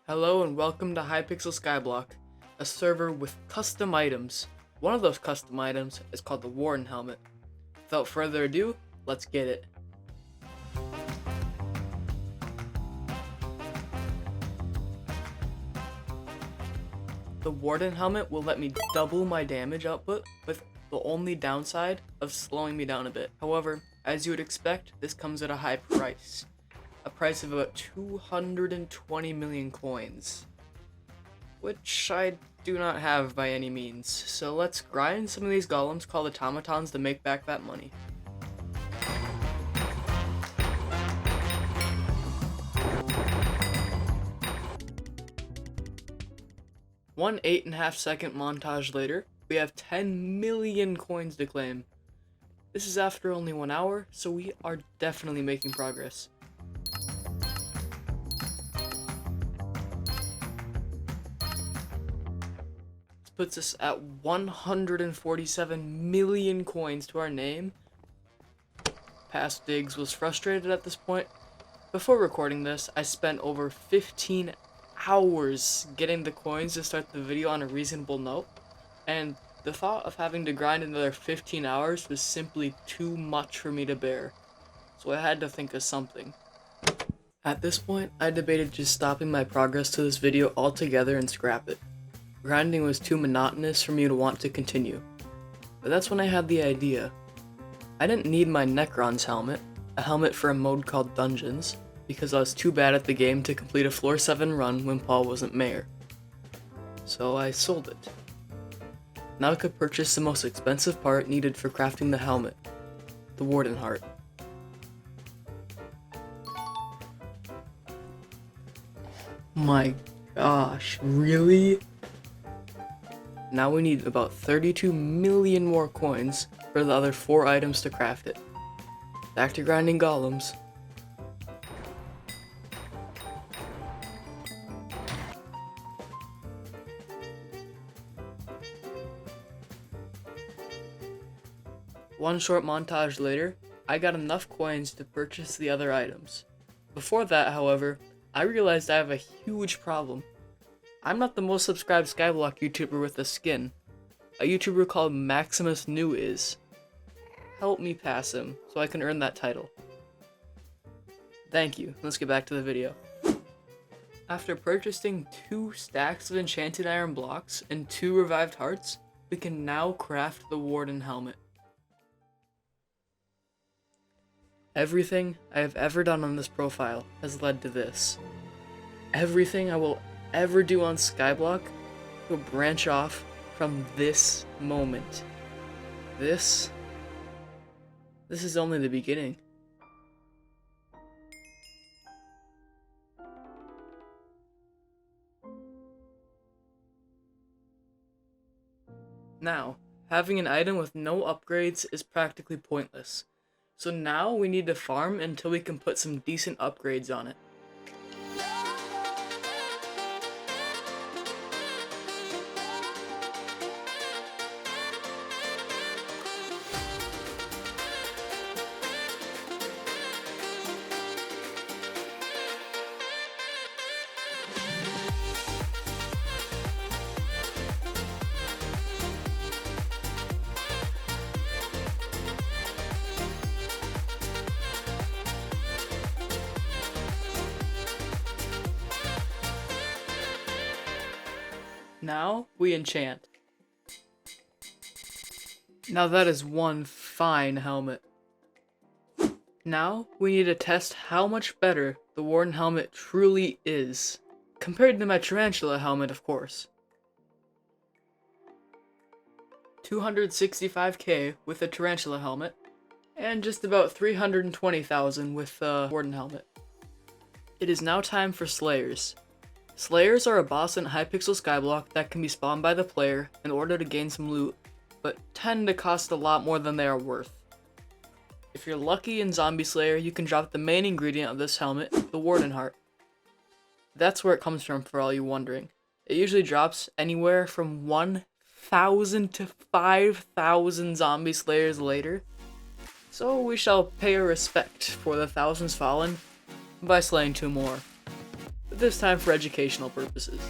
Hello and welcome to Hypixel Skyblock, a server with custom items. One of those custom items is called the Warden Helmet. Without further ado, let's get it. The Warden Helmet will let me double my damage output, with the only downside of slowing me down a bit. However, as you would expect, this comes at a high price. A price of about 220 million coins, which I do not have by any means. So let's grind some of these golems called automatons to make back that money. One 8.5 second montage later, we have 10 million coins to claim. This is after only 1 hour, so we are definitely making progress. Puts us at 147 million coins to our name. Past Diggs was frustrated at this point. Before recording this, I spent over 15 hours getting the coins to start the video on a reasonable note, and the thought of having to grind another 15 hours was simply too much for me to bear, so I had to think of something. At this point, I debated just stopping my progress to this video altogether and scrap it. Grinding was too monotonous for me to want to continue. But that's when I had the idea. I didn't need my Necron's helmet, a helmet for a mode called Dungeons, because I was too bad at the game to complete a floor 7 run when Paul wasn't mayor. So I sold it. Now I could purchase the most expensive part needed for crafting the helmet, the Warden Heart. My gosh, really? Now we need about 32 million more coins for the other 4 items to craft it. Back to grinding golems. One short montage later, I got enough coins to purchase the other items. Before that, however, I realized I have a huge problem. I'm not the most subscribed Skyblock YouTuber with a skin. A YouTuber called Maximus New is. Help me pass him, so I can earn that title. Thank you. Let's get back to the video. After purchasing 2 stacks of enchanted iron blocks and 2 revived hearts, we can now craft the Warden Helmet. Everything I have ever done on this profile has led to this. Everything I will ever do on Skyblock will branch off from this moment. This is only the beginning. Now, having an item with no upgrades is practically pointless. So now we need to farm until we can put some decent upgrades on it. Now we enchant. Now that is one fine helmet. Now we need to test how much better the Warden Helmet truly is, compared to my Tarantula helmet, of course. 265k with the Tarantula helmet, and just about 320,000 with the Warden Helmet. It is now time for Slayers. Slayers are a boss in Hypixel Skyblock that can be spawned by the player in order to gain some loot, but tend to cost a lot more than they are worth. If you're lucky in Zombie Slayer, you can drop the main ingredient of this helmet, the Warden Heart. That's where it comes from for all you wondering. It usually drops anywhere from 1,000 to 5,000 Zombie Slayers later, so we shall pay our respect for the thousands fallen by slaying 2 more. this time for educational purposes.